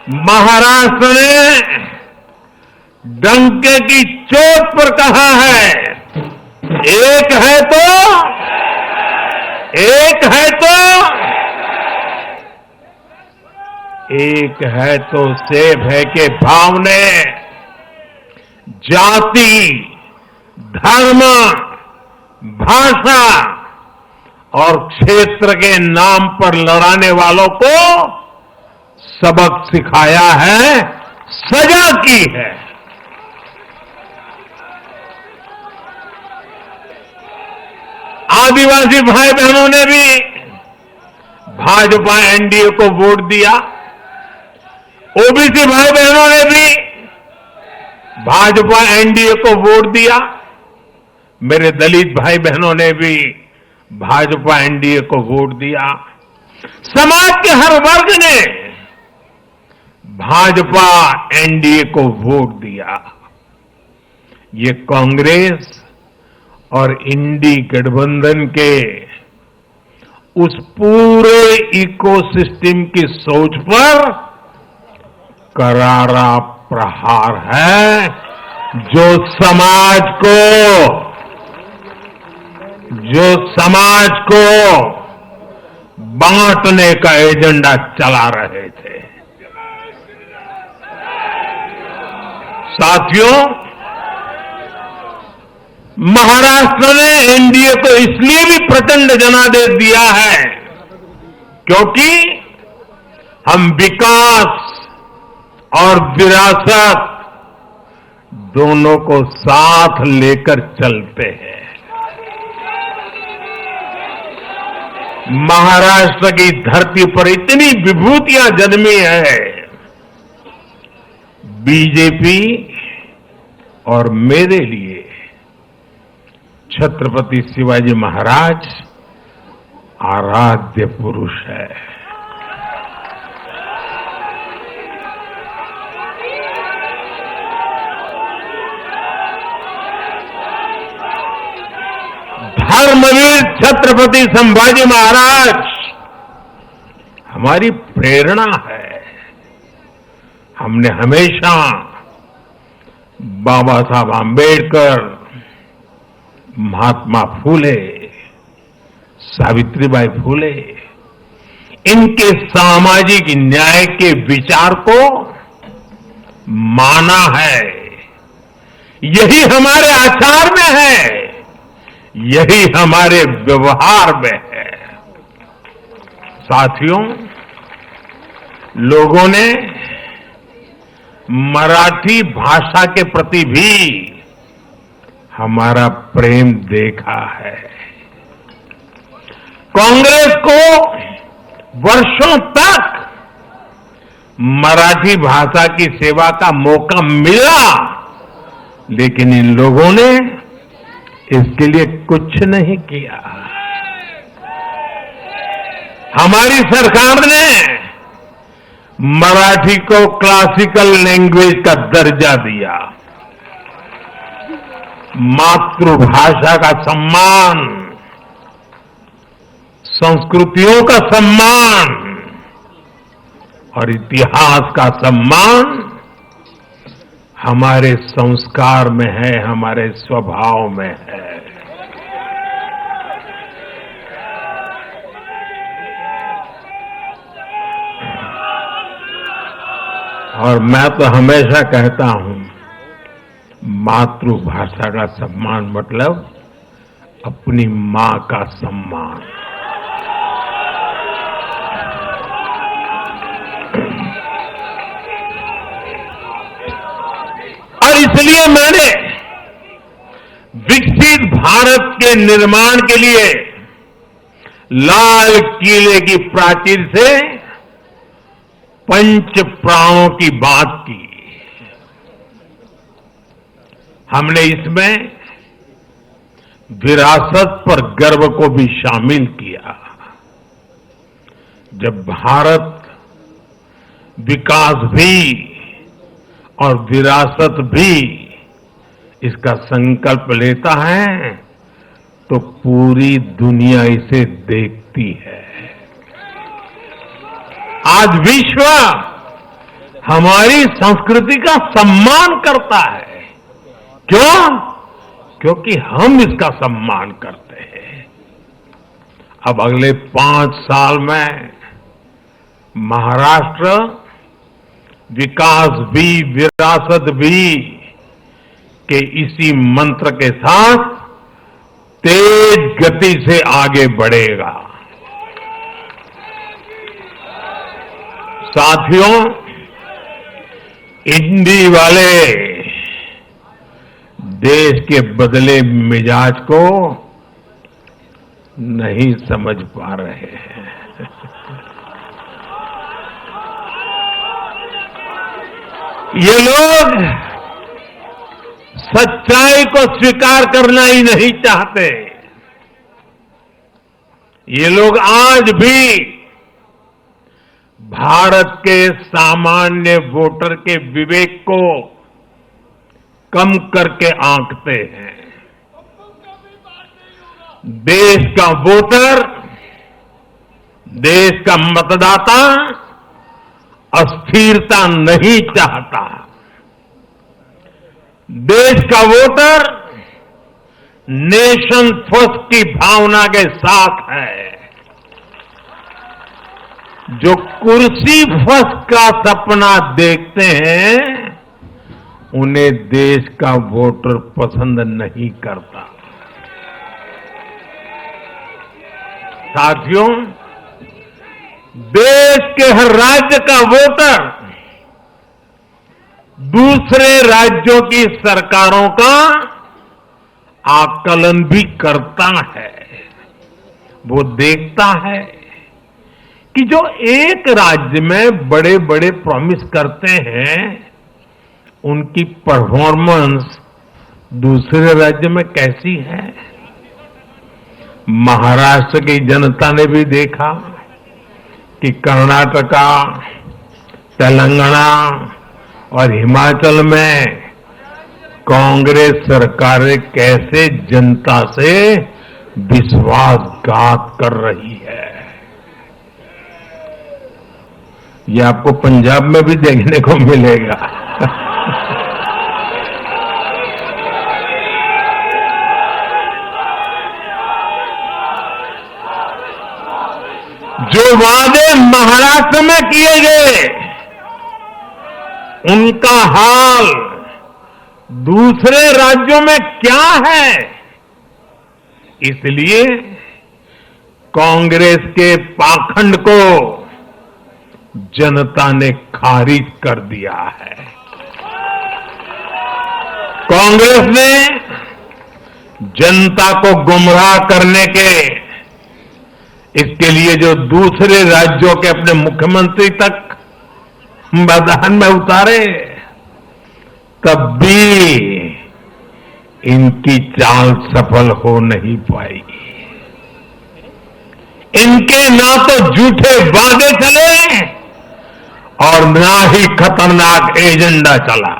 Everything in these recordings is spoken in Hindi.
महाराष्ट्र ने डंके की चोट पर कहा है, एक है तो एक है तो सेब है के भाव ने जाति, धर्म, भाषा और क्षेत्र के नाम पर लड़ाने वालों को सबक सिखाया है, सजा की है। आदिवासी भाई बहनों ने भी भाजपा एनडीए को वोट दिया। ओबीसी भाई बहनों ने भी भाजपा एनडीए को वोट दिया। मेरे दलित भाई बहनों ने भी भाजपा एनडीए को वोट दिया। समाज के हर वर्ग ने भाजपा एनडीए को वोट दिया। ये कांग्रेस और इंडी गठबंधन के उस पूरे इकोसिस्टम की सोच पर करारा प्रहार है, जो समाज को बांटने का एजेंडा चला रहे थे। साथियों, महाराष्ट्र ने एनडीए को इसलिए भी प्रचंड जनादेश दिया है क्योंकि हम विकास और विरासत दोनों को साथ लेकर चलते हैं। महाराष्ट्र की धरती पर इतनी विभूतियां जन्मी है। बीजेपी और मेरे लिए छत्रपति शिवाजी महाराज आराध्य पुरुष है। धर्मवीर छत्रपति संभाजी महाराज हमारी प्रेरणा है। हमने हमेशा बाबा साहब आंबेडकर, महात्मा फूले, सावित्रीबाई फूले, इनके सामाजिक न्याय के विचार को माना है। यही हमारे आचार में है, यही हमारे व्यवहार में है। साथियों, लोगों ने मराठी भाषा के प्रति भी हमारा प्रेम देखा है। कांग्रेस को वर्षों तक मराठी भाषा की सेवा का मौका मिला, लेकिन इन लोगों ने इसके लिए कुछ नहीं किया। हमारी सरकार ने मराठी को क्लासिकल लैंग्वेज का दर्जा दिया। मातृभाषा का सम्मान, संस्कृतियों का सम्मान और इतिहास का सम्मान हमारे संस्कार में है, हमारे स्वभाव में है। और मैं तो हमेशा कहता हूं, मातृभाषा का सम्मान मतलब अपनी मां का सम्मान। और इसलिए मैंने विकसित भारत के निर्माण के लिए लाल किले की प्राचीर से पंच प्राणों की बात की। हमने इसमें विरासत पर गर्व को भी शामिल किया। जब भारत विकास भी और विरासत भी इसका संकल्प लेता है तो पूरी दुनिया इसे देखती है। आज विश्व हमारी संस्कृति का सम्मान करता है। क्यों? क्योंकि हम इसका सम्मान करते हैं। अब अगले 5 साल में महाराष्ट्र विकास भी विरासत भी के इसी मंत्र के साथ तेज गति से आगे बढ़ेगा। साथियों, इंडी वाले देश के बदले मिजाज को नहीं समझ पा रहे हैं। ये लोग सच्चाई को स्वीकार करना ही नहीं चाहते। ये लोग आज भी भारत के सामान्य वोटर के विवेक को कम करके आंकते हैं। देश का वोटर, देश का मतदाता अस्थिरता नहीं चाहता। देश का वोटर नेशन फर्स्ट की भावना के साथ है। जो कुर्सी फर्स्ट का सपना देखते हैं, उन्हें देश का वोटर पसंद नहीं करता। साथियों, देश के हर राज्य का वोटर दूसरे राज्यों की सरकारों का आकलन भी करता है। वो देखता है कि जो एक राज्य में बड़े बड़े प्रॉमिस करते हैं, उनकी परफॉर्मेंस दूसरे राज्य में कैसी है। महाराष्ट्र की जनता ने भी देखा कि कर्नाटका, तेलंगाना और हिमाचल में कांग्रेस सरकारें कैसे जनता से विश्वासघात कर रही है। ये आपको पंजाब में भी देखने को मिलेगा। जो वादे महाराष्ट्र में किए गए, उनका हाल दूसरे राज्यों में क्या है। इसलिए कांग्रेस के पाखंड को जनता ने खारिज कर दिया है। कांग्रेस ने जनता को गुमराह करने के इसके लिए जो दूसरे राज्यों के अपने मुख्यमंत्री तक मैदान में उतारे, तब भी इनकी चाल सफल हो नहीं पाई। इनके ना तो झूठे वादे चले और ना ही खतरनाक एजेंडा चला।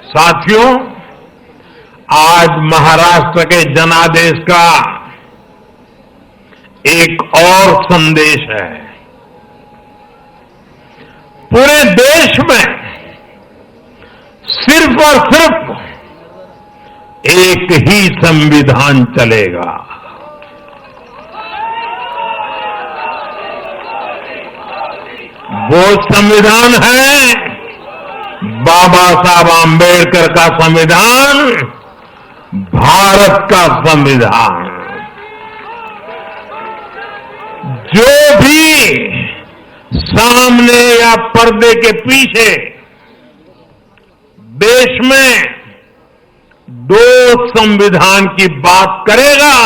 साथियों, आज महाराष्ट्र के जनादेश का एक और संदेश है। पूरे देश में सिर्फ और सिर्फ एक ही संविधान चलेगा। वो संविधान है बाबा साहब आंबेडकर का संविधान, भारत का संविधान। जो भी सामने या पर्दे के पीछे देश में दो संविधान की बात करेगा,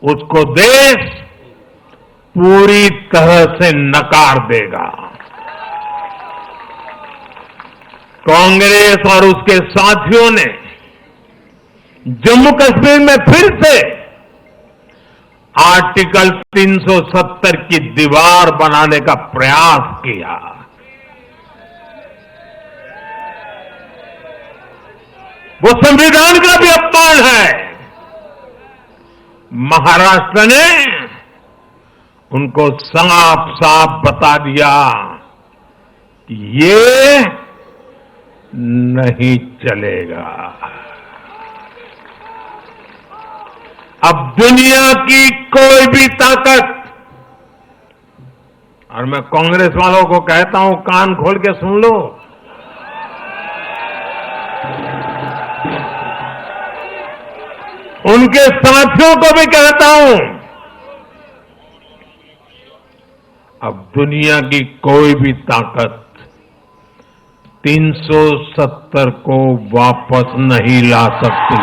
उसको देश पूरी तरह से नकार देगा। कांग्रेस और उसके साथियों ने जम्मू कश्मीर में फिर से आर्टिकल 370 की दीवार बनाने का प्रयास किया। वो संविधान का भी अपमान है। महाराष्ट्र ने उनको साफ साफ बता दिया कि ये नहीं चलेगा। अब दुनिया की कोई भी ताकत, और मैं कांग्रेस वालों को कहता हूं कान खोल के सुन लो, उनके साथियों को भी कहता हूं, अब दुनिया की कोई भी ताकत 370 को वापस नहीं ला सकती।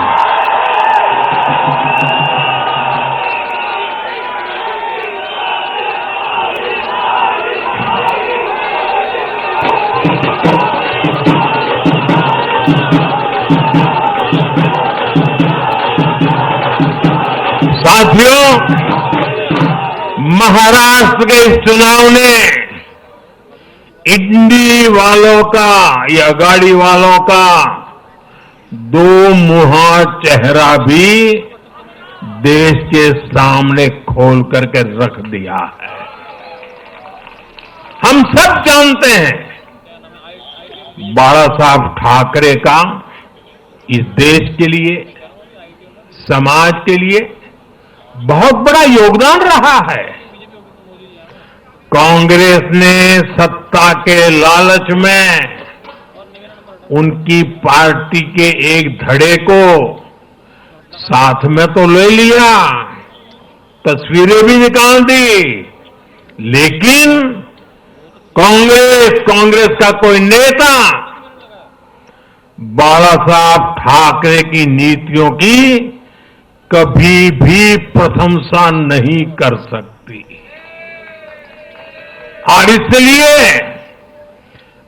साथियों, महाराष्ट्र के इस चुनाव ने इंडी वालों का या अगाड़ी वालों का दो मुहा चेहरा भी देश के सामने खोल करके रख दिया है। हम सब जानते हैं बाला साहब ठाकरे का इस देश के लिए, समाज के लिए बहुत बड़ा योगदान रहा है। कांग्रेस ने सत्ता के लालच में उनकी पार्टी के एक धड़े को साथ में तो ले लिया, तस्वीरें भी निकाल दी, लेकिन कांग्रेस का कोई नेता बाला साहब ठाकरे की नीतियों की कभी भी प्रशंसा नहीं कर सकती। और इसलिए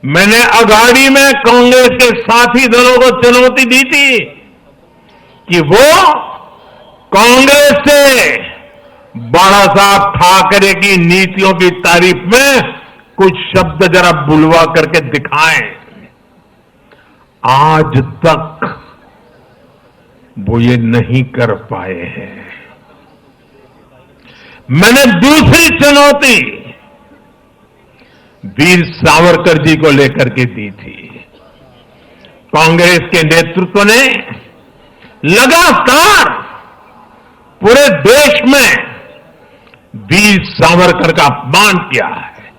मैंने अघाड़ी में कांग्रेस के साथी दलों को चुनौती दी थी कि वो कांग्रेस से बाला साहब ठाकरे की नीतियों की तारीफ में कुछ शब्द जरा बुलवा करके दिखाएं। आज तक वो ये नहीं कर पाए हैं। मैंने दूसरी चुनौती वीर सावरकर जी को लेकर के दी थी। कांग्रेस के नेतृत्व ने लगातार पूरे देश में वीर सावरकर का अपमान किया है,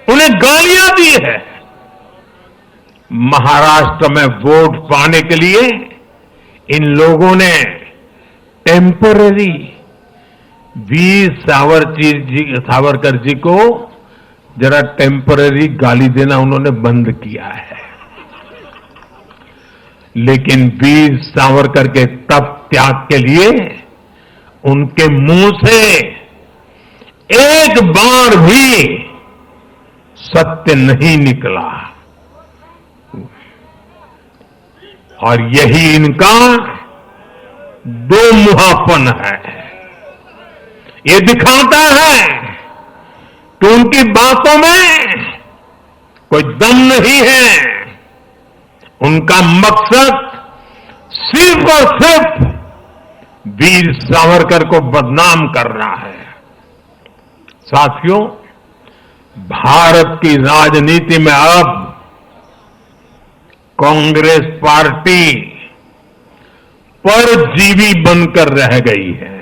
उन्हें गालियां दी है। महाराष्ट्र में वोट पाने के लिए इन लोगों ने टेम्पररी वीर सावरकर जी को जरा टेम्पररी गाली देना उन्होंने बंद किया है। लेकिन वीर सावरकर के तप त्याग के लिए उनके मुंह से एक बार भी सत्य नहीं निकला, और यही इनका दो मुहापन है। ये दिखाता है कि उनकी बातों में कोई दम नहीं है। उनका मकसद सिर्फ और सिर्फ वीर सावरकर को बदनाम करना है। साथियों, भारत की राजनीति में अब कांग्रेस पार्टी परजीवी बनकर रह गई है।